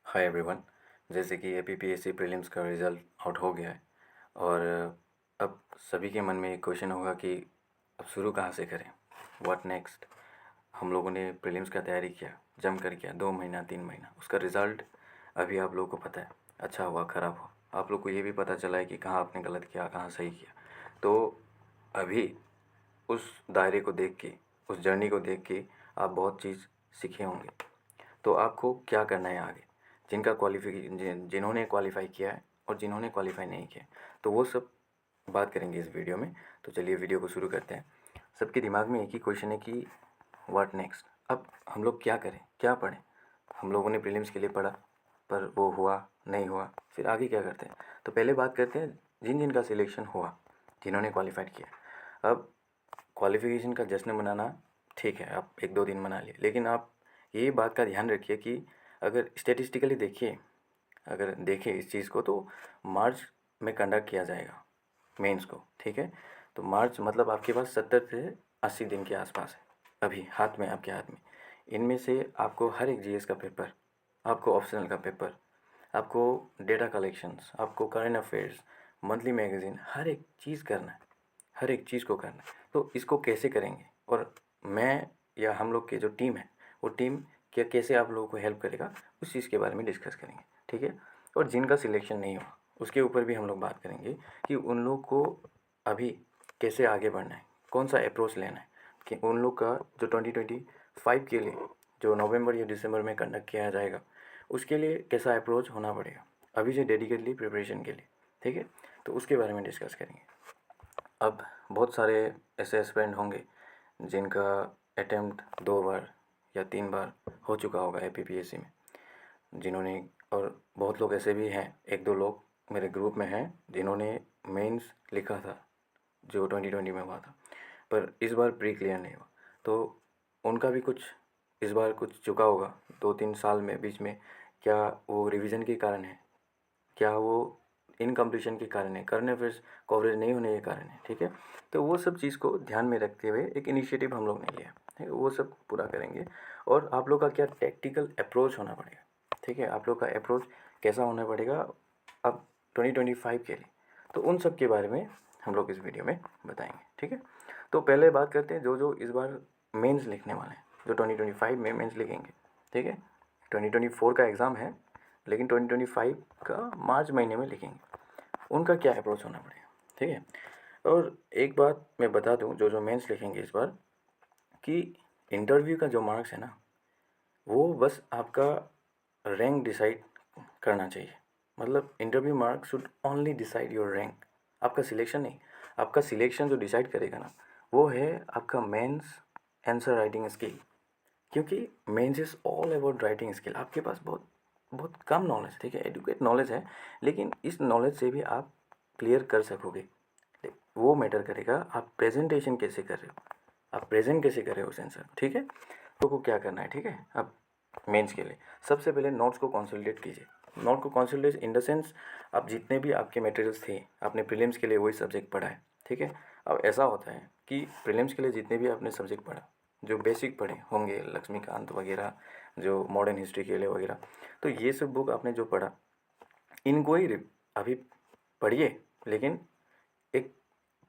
Hi everyone. जैसे कि APPSC prelims का रिज़ल्ट आउट हो गया है और अब सभी के मन में एक क्वेश्चन होगा कि अब शुरू कहाँ से करें, व्हाट नेक्स्ट। हम लोगों ने प्रीलिम्स का तैयारी किया, जम कर किया 2 महीना 3 महीना, उसका रिज़ल्ट अभी आप लोगों को पता है, अच्छा हुआ ख़राब हुआ। आप लोग को ये भी पता चला है कि कहाँ आपने गलत किया, कहाँ सही किया। तो अभी उस दायरे को देख के, उस जर्नी को देख के आप बहुत चीज़ सीखे होंगे। तो आपको क्या करना है आगे, जिन्होंने क्वालिफ़ाई किया है और जिन्होंने क्वालिफ़ाई नहीं किया, तो वो सब बात करेंगे इस वीडियो में। तो चलिए वीडियो को शुरू करते हैं। सबके दिमाग में एक ही क्वेश्चन है कि व्हाट नेक्स्ट। अब हम लोग क्या करें, क्या पढ़ें। हम लोगों ने प्रीलिम्स के लिए पढ़ा पर वो हुआ नहीं हुआ, फिर आगे क्या करते हैं। तो पहले बात करते हैं जिन जिन का सिलेक्शन हुआ, जिन्होंने क्वालिफाइड किया। अब क्वालिफ़िकेशन का जश्न मनाना ठीक है, आप 1-2 दिन मना लिए, लेकिन आप ये बात का ध्यान रखिए कि अगर स्टैटिस्टिकली देखिए, अगर देखें इस चीज़ को, तो मार्च में कंडक्ट किया जाएगा मेंस को, ठीक है। तो मार्च मतलब आपके पास 70 से 80 दिन के आसपास है अभी हाथ में, आपके हाथ में। इनमें से आपको हर एक जीएस का पेपर, आपको ऑप्शनल का पेपर, आपको डेटा कलेक्शंस, आपको करंट अफेयर्स, मंथली मैगज़ीन, हर एक चीज़ करना है, हर एक चीज़ को करना है। तो इसको कैसे करेंगे, और मैं या हम लोग की जो टीम है, वो टीम क्या कैसे आप लोगों को हेल्प करेगा, उस चीज़ के बारे में डिस्कस करेंगे, ठीक है। और जिनका सिलेक्शन नहीं हुआ उसके ऊपर भी हम लोग बात करेंगे कि उन लोग को अभी कैसे आगे बढ़ना है, कौन सा अप्रोच लेना है। कि उन लोग का जो 2025 के लिए, जो नवंबर या दिसंबर में कंडक्ट किया जाएगा, उसके लिए कैसा अप्रोच होना पड़ेगा अभी से डेडिकेटली प्रिपरेशन के लिए, ठीक है। तो उसके बारे में डिस्कस करेंगे। अब बहुत सारे ऐसे एस्पिरेंट होंगे जिनका अटेम्प्ट 2 बार या 3 बार हो चुका होगा एपीपीएससी में, जिन्होंने, और बहुत लोग ऐसे भी हैं, 1-2 लोग मेरे ग्रुप में हैं जिन्होंने मेंस लिखा था जो 2020 में हुआ था, पर इस बार प्री क्लियर नहीं हुआ। तो उनका भी कुछ इस बार कुछ चुका होगा 2-3 साल में बीच में। क्या वो रिवीजन के कारण है, क्या वो इनकम्प्लीशन के कारण है, करंट अफेयर्स कवरेज नहीं होने के कारण है, ठीक है। तो वो सब चीज़ को ध्यान में रखते हुए एक इनिशिएटिव हम लोग ने लिया, ठीक है, वो सब पूरा करेंगे। और आप लोग का क्या टैक्टिकल अप्रोच होना पड़ेगा, ठीक है, आप लोग का अप्रोच कैसा होना पड़ेगा अब 2025 के लिए। तो उन सब के बारे में हम लोग इस वीडियो में बताएंगे, ठीक है। तो पहले बात करते हैं जो जो इस बार मेंस लिखने वाले हैं, जो 2025 में मेंस लिखेंगे, ठीक है। 2024 का एग्ज़ाम है, लेकिन 2025 का मार्च महीने में लिखेंगे, उनका क्या अप्रोच होना पड़ेगा, ठीक है। और एक बात मैं बता दूं, जो जो मेंस लिखेंगे इस बार, कि इंटरव्यू का जो मार्क्स है ना, वो बस आपका रैंक डिसाइड करना चाहिए। मतलब interview marks should only decide your rank, आपका सिलेक्शन नहीं। आपका सिलेक्शन जो डिसाइड करेगा ना, वो है आपका मेंस आंसर राइटिंग स्किल। क्योंकि mains is all about writing skill. आपके पास बहुत बहुत कम नॉलेज, ठीक है, एडुकेट नॉलेज है, लेकिन इस नॉलेज से भी आप क्लियर कर सकोगे। वो मैटर करेगा आप प्रेजेंटेशन कैसे कर रहे हो, आप प्रेजेंट कैसे कर रहे हो उस आंसर को, ठीक है। तो को क्या करना है, ठीक है। अब मेंस के लिए सबसे पहले नोट्स को कंसोलिडेट कीजिए। नोट को कंसोलिडेट इन द सेंस, आप जितने भी आपके मटेरियल्स थे, आपने प्रीलिम्स के लिए वही सब्जेक्ट पढ़ा है, ठीक है। अब ऐसा होता है कि प्रीलिम्स के लिए जितने भी आपने सब्जेक्ट पढ़ा, जो बेसिक पढ़े होंगे, लक्ष्मीकांत वगैरह, जो मॉडर्न हिस्ट्री के लिए वगैरह, तो ये सब बुक आपने जो पढ़ा, इनको ही अभी पढ़िए, लेकिन एक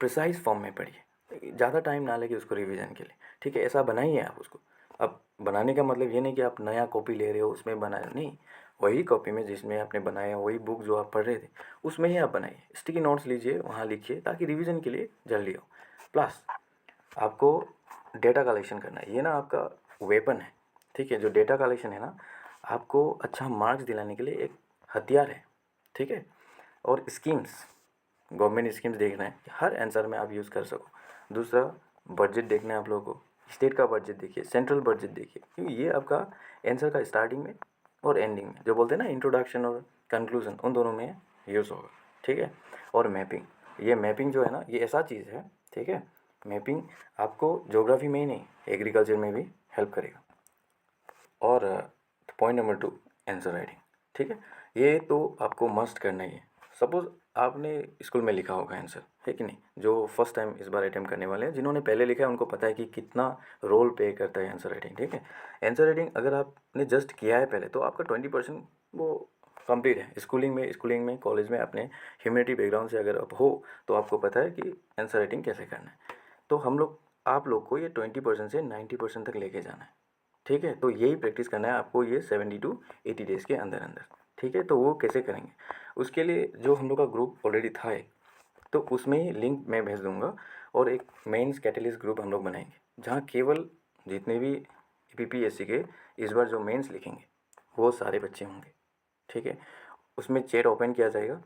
प्रिसाइज फॉर्म में पढ़िए, ज़्यादा टाइम ना लगे उसको रिवीजन के लिए, ठीक है। ऐसा बनाइए आप उसको। अब बनाने का मतलब ये नहीं कि आप नया कॉपी ले रहे हो उसमें बनाए, नहीं, वही कॉपी में जिसमें आपने बनाया, वही बुक जो आप पढ़ रहे थे उसमें ही आप बनाइए। स्टिकी नोट्स लीजिए, वहाँ लिखिए, ताकि रिवीजन के लिए जल्दी हो। प्लस आपको डेटा कलेक्शन करना है, ये ना आपका वेपन है, ठीक है। जो डेटा कलेक्शन है ना, आपको अच्छा मार्क्स दिलाने के लिए एक हथियार है, ठीक है। और स्कीम्स, गवर्नमेंट स्कीम्स देखना है कि हर आंसर में आप यूज़ कर सको। दूसरा, बजट देखना है आप लोगों को। स्टेट का बजट देखिए, सेंट्रल बजट देखिए, क्योंकि ये आपका आंसर का स्टार्टिंग में और एंडिंग में, जो बोलते हैं ना इंट्रोडक्शन और कंक्लूजन, उन दोनों में यूज़ होगा, ठीक है। और मैपिंग, ये मैपिंग जो है ना, ये ऐसा चीज़ है, ठीक है। मैपिंग आपको ज्योग्राफी में ही नहीं, एग्रीकल्चर में भी हेल्प करेगा। और पॉइंट नंबर 2, आंसर राइटिंग, ठीक है। ये तो आपको मस्ट करना ही है। सपोज़ आपने स्कूल में लिखा होगा आंसर, है कि नहीं? जो फर्स्ट टाइम इस बार अटेम्प्ट करने वाले हैं, जिन्होंने पहले लिखा है उनको पता है कि कितना रोल प्ले करता है आंसर राइटिंग, ठीक है? आंसर राइटिंग अगर आपने जस्ट किया है पहले, तो आपका 20% वो कंप्लीट है। स्कूलिंग में कॉलेज में अपने ह्यूमैनिटी बैकग्राउंड से अगर आप हो, तो आपको पता है कि आंसर राइटिंग कैसे करना है। तो आप लोग को ये 20% से 90% तक लेके जाना है, ठीक है? तो यही प्रैक्टिस करना है आपको, ये 70 टू 80 डेज़ के अंदर अंदर, ठीक है? तो वो कैसे करेंगे, उसके लिए जो हम लोग का ग्रुप ऑलरेडी था एक, तो उसमें ही लिंक मैं भेज दूंगा, और एक मेंस कैटलिस्ट ग्रुप हम लोग बनाएंगे, जहाँ केवल जितने भी पीपीएससी के इस बार जो मेंस लिखेंगे वो सारे बच्चे होंगे, ठीक है? उसमें चैट ओपन किया जाएगा,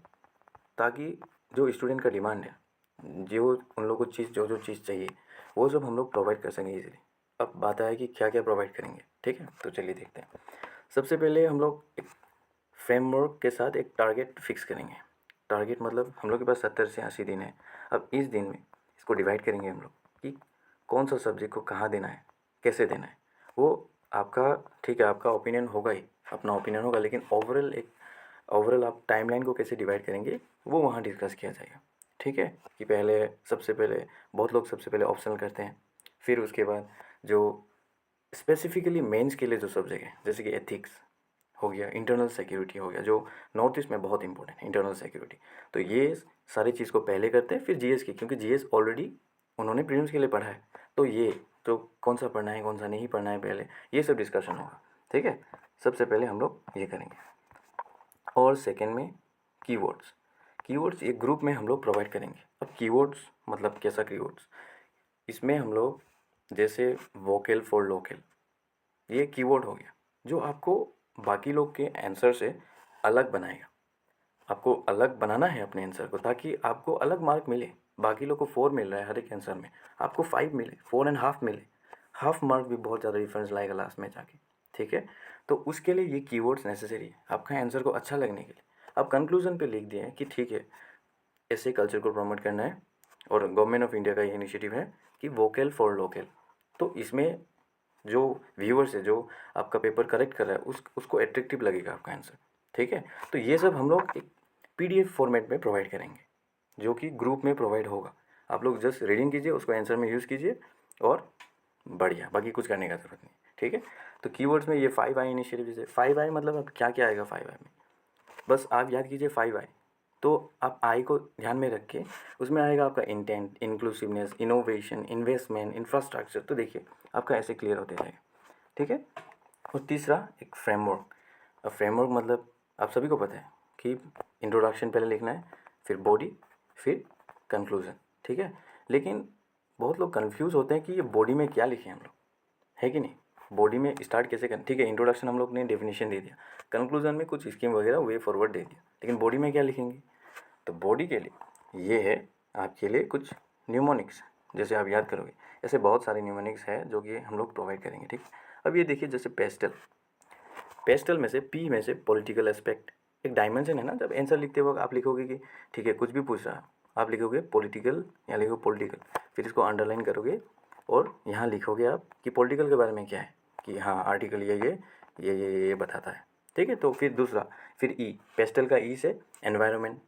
ताकि जो स्टूडेंट का डिमांड है, जो उन लोगों को जो चीज़ चाहिए, वो सब हम लोग प्रोवाइड कर सकेंगे इजीली। अब बात आए कि क्या क्या प्रोवाइड करेंगे, ठीक है? तो चलिए देखते हैं। सबसे पहले हम लोग एक फ्रेमवर्क के साथ एक टारगेट फिक्स करेंगे। टारगेट मतलब हम लोग के पास 70 से 80 दिन है। अब इस दिन में इसको डिवाइड करेंगे हम लोग कि कौन सा सब्जेक्ट को कहाँ देना है, कैसे देना है। वो आपका, ठीक है, आपका ओपिनियन होगा ही, अपना ओपिनियन होगा, लेकिन ओवरऑल आप टाइमलाइन को कैसे डिवाइड करेंगे वो वहाँ डिस्कस किया जाएगा, ठीक है? कि सबसे पहले बहुत लोग सबसे पहले ऑप्शनल करते हैं, फिर उसके बाद जो स्पेसिफिकली मेंस के लिए जो सब्जेक्ट है, जैसे कि एथिक्स हो गया, इंटरनल सिक्योरिटी हो गया, जो नॉर्थ ईस्ट में बहुत इंपॉर्टेंट है इंटरनल सिक्योरिटी, तो ये सारी चीज़ को पहले करते हैं, फिर जीएस की, क्योंकि जीएस ऑलरेडी उन्होंने प्रीलिम्स के लिए पढ़ा है, तो ये तो कौन सा पढ़ना है कौन सा नहीं पढ़ना है पहले, ये सब डिस्कशन होगा, ठीक है? सबसे पहले हम लोग ये करेंगे। और सेकेंड में कीवर्ड्स एक ग्रुप में हम लोग प्रोवाइड करेंगे। अब कीवर्ड्स मतलब कैसा कीवर्ड्स, इसमें हम लोग जैसे वोकल फॉर लोकल, ये कीवर्ड हो गया जो आपको बाकी लोग के आंसर से अलग बनाएगा। आपको अलग बनाना है अपने आंसर को, ताकि आपको अलग मार्क मिले। बाकी लोग को 4 मिल रहा है हर एक आंसर में, आपको 5 मिले, 4.5 मिले, हाफ मार्क भी बहुत ज़्यादा डिफरेंस लाएगा लास्ट में जाके, ठीक है? तो उसके लिए ये कीवर्ड्स नेसेसरी है आपका आंसर को अच्छा लगने के लिए। अब कंक्लूजन पे लिख दिए हैं कि ठीक है, ऐसे कल्चर को प्रमोट करना है, और गवर्नमेंट ऑफ इंडिया का ये इनिशिएटिव है कि वोकल फॉर लोकल। तो इसमें जो व्यूअर्स है, जो आपका पेपर करेक्ट कर रहा है, उसको एट्रैक्टिव लगेगा आपका आंसर, ठीक है? तो ये सब हम लोग एक पीडीएफ फॉर्मेट में प्रोवाइड करेंगे, जो कि ग्रुप में प्रोवाइड होगा। आप लोग जस्ट रीडिंग कीजिए, उसको आंसर में यूज़ कीजिए, और बढ़िया, बाकी कुछ करने का ज़रूरत नहीं, ठीक है? तो कीवर्ड्स में ये 5 आई इनिशिएटिव, जैसे 5 आई मतलब अब क्या क्या आएगा 5 आई में, बस आप याद कीजिए 5 आई। तो आप आई को ध्यान में रख के उसमें आएगा आपका intent, inclusiveness, innovation, investment, infrastructure. तो देखिए आपका ऐसे क्लियर होते जाएगा, ठीक है? और तीसरा एक फ्रेमवर्क। अब फ्रेमवर्क मतलब आप सभी को पता है कि इंट्रोडक्शन पहले लिखना है, फिर बॉडी, फिर कंक्लूजन, ठीक है? लेकिन बहुत लोग कंफ्यूज होते हैं कि ये बॉडी में क्या लिखें हम लोग, है कि नहीं? बॉडी में स्टार्ट कैसे करें, ठीक है? इंट्रोडक्शन हम लोग ने डेफिनेशन दे दिया, कंक्लूजन में कुछ स्कीम वगैरह वे फॉरवर्ड दे दिया, लेकिन बॉडी में क्या लिखेंगे? तो बॉडी के लिए ये है आपके लिए कुछ न्यूमोनिक्स, जैसे आप याद करोगे, ऐसे बहुत सारे न्यूमोनिक्स है जो कि हम लोग प्रोवाइड करेंगे, ठीक? अब ये देखिए, जैसे पेस्टल में से, पी में से पॉलिटिकल एस्पेक्ट, एक डायमेंशन है ना। जब आंसर लिखते वक्त आप लिखोगे कि ठीक है, कुछ भी पूछ रहा है, आप लिखोगे पॉलिटिकल या लिखो पॉलिटिकल, फिर इसको अंडरलाइन करोगे और यहाँ लिखोगे आप कि पॉलिटिकल के बारे में क्या है, कि हाँ आर्टिकल ये बताता है, ठीक है? तो फिर दूसरा, फिर ई, पेस्टल का ई से एनवायरनमेंट,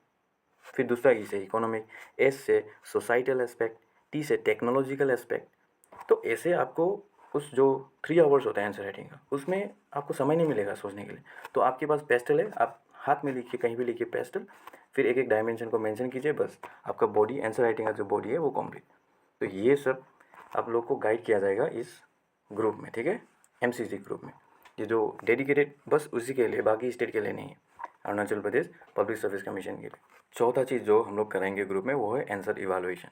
फिर दूसरा ई से इकोनॉमिक, एस से सोसाइटल एस्पेक्ट, टी से टेक्नोलॉजिकल एस्पेक्ट। तो ऐसे आपको उस जो 3 आवर्स होता है आंसर राइटिंग का, उसमें आपको समय नहीं मिलेगा सोचने के लिए। तो आपके पास पेस्टल है, आप हाथ में लिखिए, कहीं भी लिखिए पेस्टल, फिर एक एक डायमेंशन को मेंशन कीजिए, बस आपका बॉडी, आंसर राइटिंग का जो बॉडी है वो कंप्लीट। तो ये सब आप लोग को गाइड किया जाएगा इस ग्रुप में, ठीक है? एमसीसी ग्रुप में, ये जो डेडिकेटेड बस उसी के लिए, बाकी स्टेट के लिए नहीं है, Arunachal Pradesh public service commission के लिए। चौथा चीज़ जो हम लोग कराएंगे ग्रुप में, वो है आंसर इवालुएशन।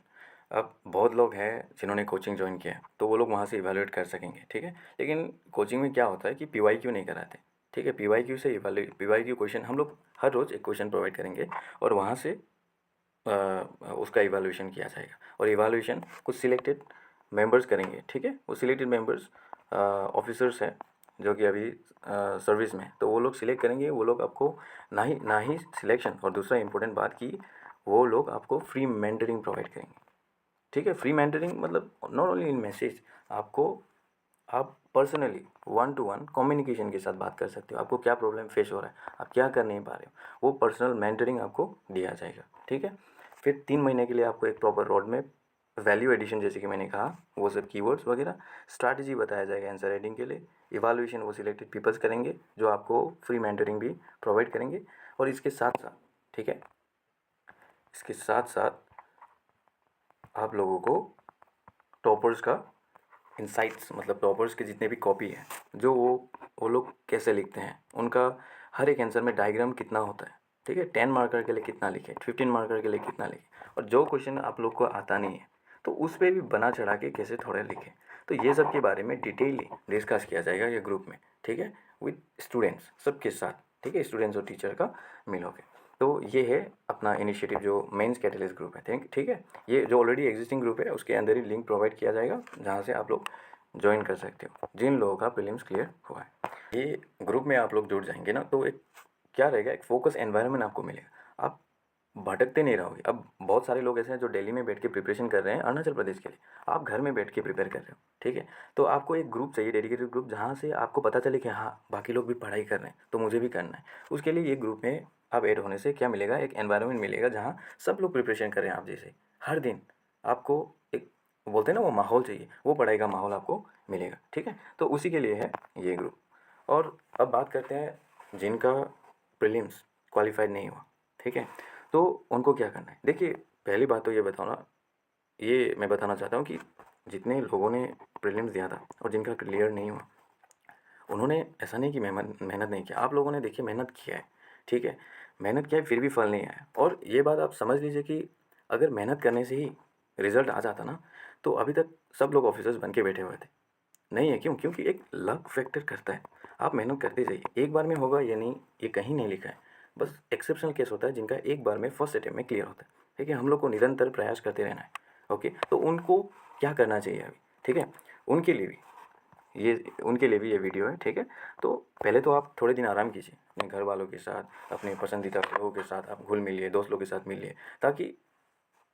अब बहुत लोग हैं जिन्होंने कोचिंग ज्वाइन किया है, तो वो लोग वहाँ से इवैल्यूएट कर सकेंगे, ठीक है? लेकिन कोचिंग में क्या होता है कि पीवाईक्यू नहीं कराते, ठीक है? पीवाईक्यू से पीवाईक्यू क्वेश्चन हम लोग हर रोज़ एक क्वेश्चन प्रोवाइड करेंगे, और वहाँ से उसका इवैल्यूएशन किया जाएगा, और इवैल्यूएशन कुछ सिलेक्टेड मेंबर्स करेंगे, ठीक है? वो सिलेक्टेड मेंबर्स ऑफिसर्स हैं जो कि अभी सर्विस में, तो वो लोग सिलेक्ट करेंगे। वो लोग आपको ना ही सिलेक्शन, और दूसरा इंपॉर्टेंट बात कि वो लोग आपको फ्री मेंटरिंग प्रोवाइड करेंगे, ठीक है? फ्री मेंटरिंग मतलब नॉट ओनली इन मैसेज, आपको आप पर्सनली 1 to 1 कम्युनिकेशन के साथ बात कर सकते हो। आपको क्या प्रॉब्लम फेस हो रहा है, आप क्या कर नहीं पा रहे हो, वो पर्सनल मेंटरिंग आपको दिया जाएगा, ठीक है? फिर 3 महीने के लिए आपको एक proper road map, value addition जैसे कि मैंने कहा वो सब कीवर्ड्स वगैरह, स्ट्रैटेजी बताया जाएगा आंसर राइटिंग के लिए, इवैल्यूएशन वो सिलेक्टेड पीपल्स करेंगे जो आपको फ्री मेंटरिंग भी प्रोवाइड करेंगे। और इसके साथ साथ, ठीक है, इसके साथ साथ आप लोगों को टॉपर्स का इंसाइट्स, मतलब टॉपर्स के जितने भी कॉपी हैं, जो वो लोग कैसे लिखते हैं, उनका हर एक आंसर में डायग्राम कितना होता है, ठीक है, 10 मार्कर के लिए कितना लिखे, 15 मार्कर के लिए कितना लिखे, और जो क्वेश्चन आप लोग को आता नहीं है तो उस पर भी बना चढ़ा के कैसे थोड़ा लिखें। तो ये सब के बारे में डिटेलली डिस्कस किया जाएगा ये ग्रुप में, ठीक है, विद स्टूडेंट्स सबके साथ, ठीक है, स्टूडेंट्स और टीचर का मिलोगे। तो ये है अपना इनिशिएटिव जो मेंस कैटलिस्ट ग्रुप है, ठीक है। ये जो ऑलरेडी एग्जिस्टिंग ग्रुप है उसके अंदर ही लिंक प्रोवाइड किया जाएगा जहाँ से आप लोग ज्वाइन कर सकते हो जिन लोगों का प्रीलिम्स क्लियर हुआ है। ये ग्रुप में आप लोग जुड़ जाएंगे ना तो एक क्या रहेगा, एक फोकस एनवायरनमेंट आपको मिलेगा, आप भटकते नहीं रहोगे। अब बहुत सारे लोग ऐसे हैं जो दिल्ली में बैठ के प्रिपरेशन कर रहे हैं अरुणाचल प्रदेश के लिए, आप घर में बैठ के प्रिपेयर कर रहे हो, ठीक है। तो आपको एक ग्रुप चाहिए, डेडिकेटेड ग्रुप, जहाँ से आपको पता चले कि हाँ बाकी लोग भी पढ़ाई कर रहे हैं तो मुझे भी करना है। उसके लिए ये ग्रुप में आप ऐड होने से क्या मिलेगा, एक एनवायरनमेंट मिलेगा जहाँ सब लोग प्रिपरेशन कर रहे हैं आप जैसे। हर दिन आपको एक बोलते हैं ना वो माहौल चाहिए, वो पढ़ाई का माहौल आपको मिलेगा, ठीक है। तो उसी के लिए है ये ग्रुप। और अब बात करते हैं जिनका प्रीलिम्स क्वालिफाइड नहीं हुआ, ठीक है, तो उनको क्या करना है। देखिए पहली बात तो ये बताओ ना, ये मैं बताना चाहता हूँ कि जितने लोगों ने प्रीलिम्स दिया था और जिनका क्लियर नहीं हुआ, उन्होंने ऐसा नहीं कि मेहनत मेहनत नहीं किया, आप लोगों ने देखिए मेहनत किया है, ठीक है, मेहनत किया है फिर भी फल नहीं आया। और ये बात आप समझ लीजिए कि अगर मेहनत करने से ही रिजल्ट आ जाता ना तो अभी तक सब लोग ऑफिसर्स बन के बैठे हुए थे। नहीं है, क्यों? क्योंकि एक लक फैक्टर करता है, आप मेहनत करते जाइए, एक बार में होगा ये नहीं, ये कहीं नहीं लिखा है, बस एक्सेप्शनल केस होता है जिनका एक बार में फर्स्ट अटेम्प्ट में क्लियर होता है, ठीक है। हम लोग को निरंतर प्रयास करते रहना है, ओके। तो उनको क्या करना चाहिए अभी, ठीक है, उनके लिए भी उनके लिए भी ये वीडियो है, ठीक है। तो पहले तो आप थोड़े दिन आराम कीजिए, अपने घर वालों के साथ, अपने पसंदीदा लोगों के साथ आप घुल मिलिए, दोस्त लोगों के साथ मिलिए, ताकि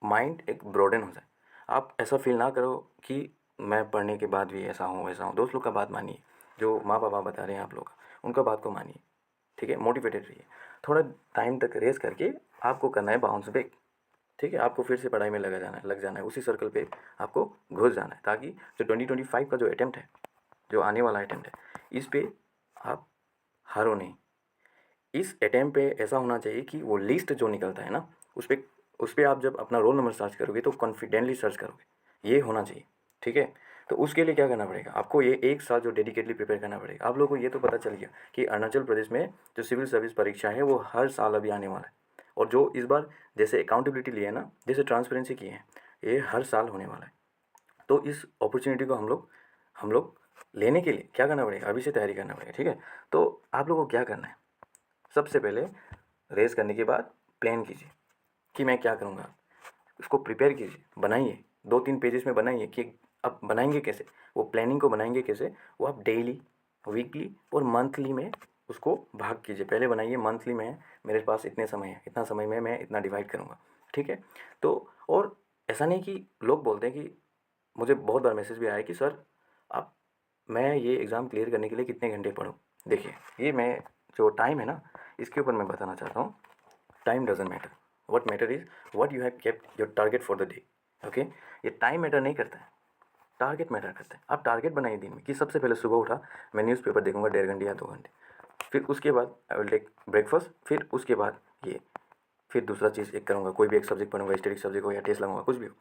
माइंड एक ब्रॉडन हो जाए। आप ऐसा फील ना करो कि मैं पढ़ने के बाद भी ऐसा हूँ वैसा हूँ। दोस्त लोग का बात मानिए, जो माँ पापा बता रहे हैं आप लोग का, उनका बात को मानिए, ठीक है, मोटिवेटेड रहिए। थोड़ा टाइम तक रेस करके आपको करना है बाउंस बैक, ठीक है। आपको फिर से पढ़ाई में लग जाना है, उसी सर्कल पे आपको घुस जाना है, ताकि जो 2025 का जो अटेम्प्ट है, जो आने वाला अटेम्प्ट है, इस पे आप हारो नहीं। इस अटेम्प्ट पे ऐसा होना चाहिए कि वो लिस्ट जो निकलता है ना, उस पे आप जब अपना रोल नंबर सर्च करोगे तो कॉन्फिडेंटली सर्च करोगे, ये होना चाहिए, ठीक है। तो उसके लिए क्या करना पड़ेगा आपको, ये एक साल जो डेडिकेटली प्रिपेयर करना पड़ेगा। आप लोगों को ये तो पता चल गया कि अरुणाचल प्रदेश में जो सिविल सर्विस परीक्षा है वो हर साल अभी आने वाला है, और जो इस बार जैसे अकाउंटेबिलिटी लिए है ना, जैसे ट्रांसपेरेंसी की है, ये हर साल होने वाला है। तो इस अपॉर्चुनिटी को हम लोग लेने के लिए क्या करना पड़ेगा, अभी से तैयारी करना पड़ेगा, ठीक है। तो आप लोगों को क्या करना है, सबसे पहले रेस करने के बाद प्लान कीजिए कि मैं क्या करूँगा। उसको प्रिपेयर कीजिए, बनाइए, 2-3 पेजेस में बनाइए कि अब बनाएंगे कैसे, वो प्लानिंग को बनाएंगे कैसे, वो आप डेली, वीकली और मंथली में उसको भाग कीजिए। पहले बनाइए मंथली में, मेरे पास इतने समय है, इतना समय में मैं इतना डिवाइड करूँगा, ठीक है। तो और ऐसा नहीं कि लोग बोलते हैं कि मुझे बहुत बार मैसेज भी आया कि सर आप, मैं ये एग्ज़ाम क्लियर करने के लिए कितने घंटे पढूँ। देखिए ये मैं जो टाइम है ना, इसके ऊपर मैं बताना चाहता हूँ, time doesn't matter, what matter is what you have kept your target for the day, okay. ये टाइम मैटर नहीं करता है, टारगेट मैटर करता है। आप टारगेट बनाइए दिन में कि सबसे पहले सुबह उठा, मैं न्यूज़पेपर देखूंगा 1.5 घंटे या 2 घंटे, फिर उसके बाद आई विल टेक ब्रेकफास्ट, फिर उसके बाद ये, फिर दूसरा चीज़ एक करूँगा, कोई भी एक सब्जेक्ट पढ़ूंगा, स्टैटिक सब्जेक्ट हो या टेस्ट लगाऊंगा, कुछ भी हो।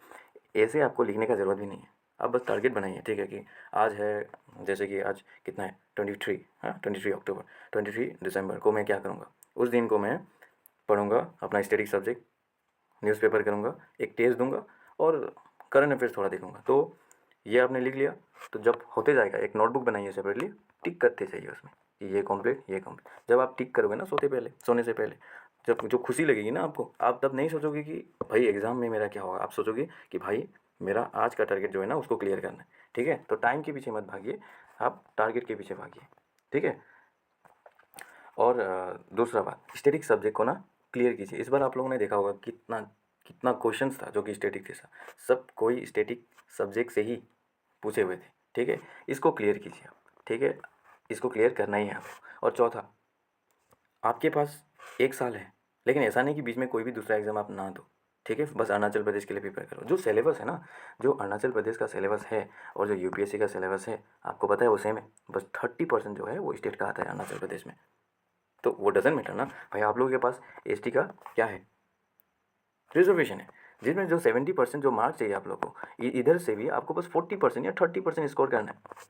ऐसे आपको लिखने का ज़रूरत भी नहीं है, आप बस टारगेट बनाइए, ठीक है, कि आज है, जैसे कि आज कितना है 23, हाँ 23 अक्टूबर, 23 दिसंबर को मैं क्या करूँगा, उस दिन को मैं पढ़ूँगा अपना स्टैटिक सब्जेक्ट, न्यूज़पेपर करूँगा, एक टेस्ट दूंगा और करंट अफेयर्स थोड़ा देखूँगा। तो ये आपने लिख लिया, तो जब होते जाएगा एक नोटबुक बनाइए सेपरेटली, टिक करते जाइए उसमें कि ये कंप्लीट, ये कंप्लीट। जब आप टिक करोगे ना सोने से पहले, जब जो खुशी लगेगी ना आपको, आप तब नहीं सोचोगे कि भाई एग्ज़ाम में मेरा क्या होगा, आप सोचोगे कि भाई मेरा आज का टारगेट जो है ना उसको क्लियर करना है, ठीक है। तो टाइम के पीछे मत भागिए, आप टारगेट के पीछे भागिए, ठीक है। और दूसरा बात, स्टैटिक सब्जेक्ट को ना क्लियर कीजिए। इस बार आप लोगों ने देखा होगा कितना कितना क्वेश्चंस था जो कि स्टैटिक थे, सब कोई स्टैटिक सब्जेक्ट से ही पूछे हुए थे, ठीक है। इसको क्लियर कीजिए आप, ठीक है, इसको क्लियर करना ही है आपको। और चौथा, आपके पास 1 साल है, लेकिन ऐसा नहीं कि बीच में कोई भी दूसरा एग्ज़ाम आप ना दो, ठीक है, बस अरुणाचल प्रदेश के लिए प्रिपेयर करो। जो सिलेबस है ना, जो अरुणाचल प्रदेश का सिलेबस है और जो यूपीएससी का सिलेबस है, आपको पता है वो सेम है, बस 30% जो है वो स्टेट का आता है अरुणाचल प्रदेश में। तो वो डजन मैटर ना भाई। आप लोगों के पास एसटी का क्या है, रिजर्वेशन है, जिसमें जो 70% जो मार्क्स चाहिए आप लोग को, इधर से भी आपको बस 40% या 30% स्कोर करना है,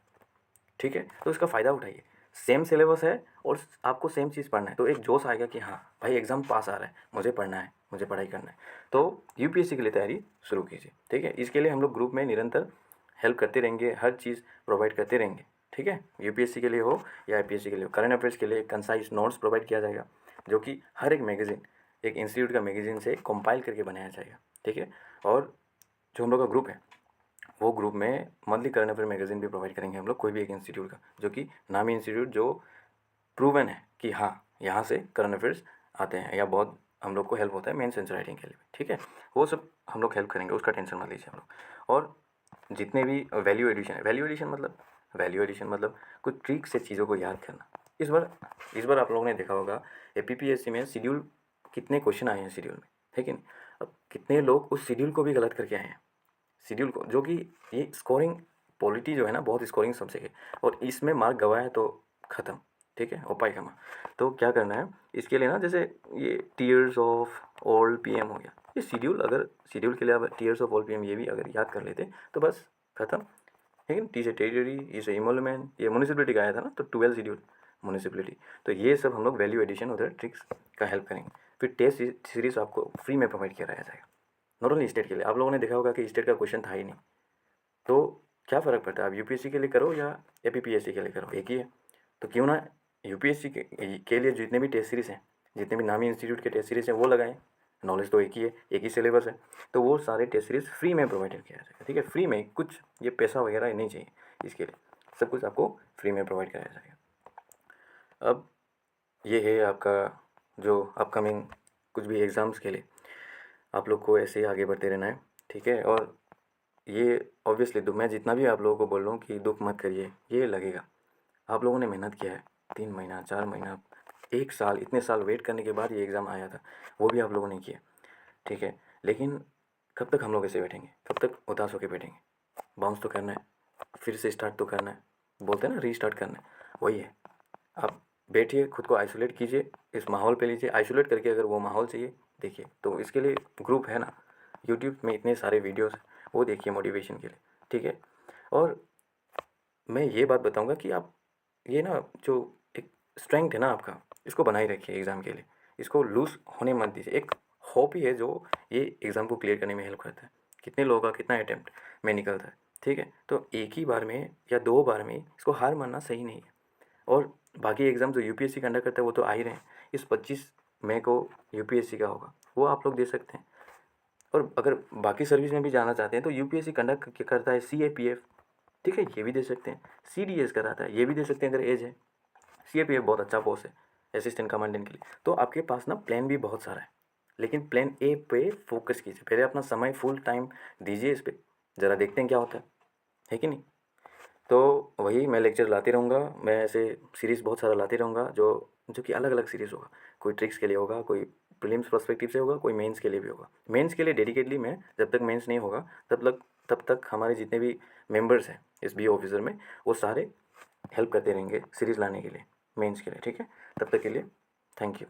ठीक है। तो इसका फ़ायदा उठाइए, सेम सिलेबस है और आपको सेम चीज़ पढ़ना है, तो एक जोश आएगा कि हाँ भाई एग्ज़ाम पास आ रहा है, मुझे पढ़ना है, मुझे पढ़ाई करना है। तो यूपीएससी के लिए तैयारी शुरू कीजिए, ठीक है। इसके लिए हम लोग ग्रुप में निरंतर हेल्प करते रहेंगे, हर चीज़ प्रोवाइड करते रहेंगे, ठीक है। यूपीएससी के लिए हो या आईपीएससी के लिए हो, करंट अफेयर्स के लिए कंसाइज नोट्स प्रोवाइड किया जाएगा, जो कि हर एक मैगज़ीन, एक इंस्टीट्यूट का मैगज़ीन से कंपाइल करके बनाया जाएगा, ठीक है। और जो हम लोग का ग्रुप है, वो ग्रुप में मंथली करंट अफेयर मैगज़ीन भी प्रोवाइड करेंगे हम लोग, कोई भी एक इंस्टीट्यूट का, जो कि नामी इंस्टीट्यूट जो प्रूवन है कि हाँ यहाँ से करंट अफेयर्स आते हैं या बहुत हम लोग को हेल्प होता है मेंस आंसर राइटिंग के लिए, ठीक है। वो सब हम लोग हेल्प करेंगे, उसका टेंशन मत लीजिए हम लोग। और जितने भी वैल्यू एडिशन है, वैल्यू एडिशन मतलब कुछ ट्रिक से चीज़ों को याद करना। इस बार आप लोगों ने देखा होगा एपीपीएससी में शेड्यूल कितने क्वेश्चन आए हैं शेड्यूल में, है कि नहीं। अब कितने लोग उस शेड्यूल को भी गलत करके आए हैं, शेड्यूल को, जो कि ये स्कोरिंग पॉलिटी जो है ना, बहुत स्कोरिंग सब्जेक्ट है और इसमें मार्क गवाए तो ख़त्म, ठीक है, उपाय कमा। तो क्या करना है इसके लिए ना, जैसे ये टीयर्स ऑफ ऑल पीएम हो गया, ये शेड्यूल, अगर शेड्यूल के लिए आप टीयर्स ऑफ ऑल पीएम ये भी अगर याद कर लेते तो बस ख़त्म। लेकिन टी से टेरिटरी, इस इमोलमेंट, ये म्यूनिसिपलिटी का आया था ना, तो 12 शेड्यूल म्यूनिसिपलिटी। तो ये सब हम लोग वैल्यू एडिशन उधर ट्रिक्स का हेल्प करेंगे। फिर टेस्ट सीरीज आपको फ्री में प्रोवाइड किया जाएगा, नॉट ओनली स्टेट के लिए। आप लोगों ने देखा होगा कि स्टेट का क्वेश्चन था ही नहीं, तो क्या फ़र्क पड़ता है, आप यूपीएससी के लिए करो या एपीपीएससी के लिए करो, एक ही है। तो क्यों ना यूपीएससी के लिए जितने भी टेस्ट सीरीज़ हैं, जितने भी नामी इंस्टीट्यूट के टेस्ट सीरीज़ हैं वो लगाएं, नॉलेज तो एक ही है, एक ही सिलेबस है, तो वो सारे टेस्ट सीरीज़ फ्री में प्रोवाइड किया जाएगा, ठीक है। फ्री में, कुछ ये पैसा वगैरह नहीं चाहिए इसके लिए, सब कुछ आपको फ्री में प्रोवाइड कराया जाएगा। अब ये है आपका जो अपकमिंग कुछ भी एग्ज़ाम्स के लिए आप लोग को ऐसे ही आगे बढ़ते रहना है, ठीक है। और ये ऑब्वियसली मैं जितना भी आप लोगों को बोल रहा हूँ कि दुख मत करिए, ये लगेगा, आप लोगों ने मेहनत किया है, 3 महीना 4 महीना 1 साल, इतने साल वेट करने के बाद ये एग्ज़ाम आया था, वो भी आप लोगों ने किया, ठीक है। लेकिन कब तक हम लोग ऐसे बैठेंगे, कब तक उदास होकर बैठेंगे, बाउंस तो करना है, फिर से स्टार्ट तो करना है, बोलते हैं ना रीस्टार्ट करना है, वही है। आप बैठिए, खुद को आइसोलेट कीजिए, इस माहौल पे लीजिए, आइसोलेट करके अगर वो माहौल चाहिए देखिए, तो इसके लिए ग्रुप है ना, यूट्यूब में इतने सारे वीडियोस हैं, वो देखिए मोटिवेशन के लिए, ठीक है। और मैं ये बात बताऊंगा कि आप ये ना जो एक स्ट्रेंथ है ना आपका, इसको बनाए रखिए एग्ज़ाम के लिए, इसको लूज़ होने मत दीजिए। एक हॉबी है जो ये एग्ज़ाम को क्लियर करने में हेल्प करता है। कितने लोगों का कितना अटैम्प्ट में निकलता है, ठीक है। तो एक ही बार में या 2 बार में इसको हार मानना सही नहीं है। और बाकी एग्ज़ाम जो यूपीएससी कंडक्ट करता है वो तो आ ही रहे हैं, इस 25 मई को यूपीएससी का होगा, वो आप लोग दे सकते हैं। और अगर बाकी सर्विस में भी जाना चाहते हैं तो यूपीएससी कंडक्ट करता है सीएपीएफ, ठीक है, ये भी दे सकते हैं। सीडीएस कराता है, ये भी दे सकते हैं अगर एज है। सीएपीएफ बहुत अच्छा पोस्ट है असिस्टेंट कमांडेंट के लिए। तो आपके पास ना प्लान भी बहुत सारा है, लेकिन प्लान ए पे फोकस कीजिए, पहले अपना समय फुल टाइम दीजिए इस पर, ज़रा देखते हैं क्या होता है कि नहीं। तो वही मैं लेक्चर लाते रहूँगा, मैं ऐसे सीरीज़ बहुत सारा लाते रहूँगा, जो कि अलग अलग सीरीज़ होगा, कोई ट्रिक्स के लिए होगा, कोई प्रीलिम्स पर्सपेक्टिव से होगा, कोई मेंस के लिए भी होगा। मेंस के लिए डेडिकेटली मैं, जब तक मेंस नहीं होगा तब तक हमारे जितने भी मेंबर्स हैं इस बी ऑफिसर में, वो सारे हेल्प करते रहेंगे सीरीज़ लाने के लिए, मेंस के लिए, ठीक है। तब तक के लिए थैंक यू।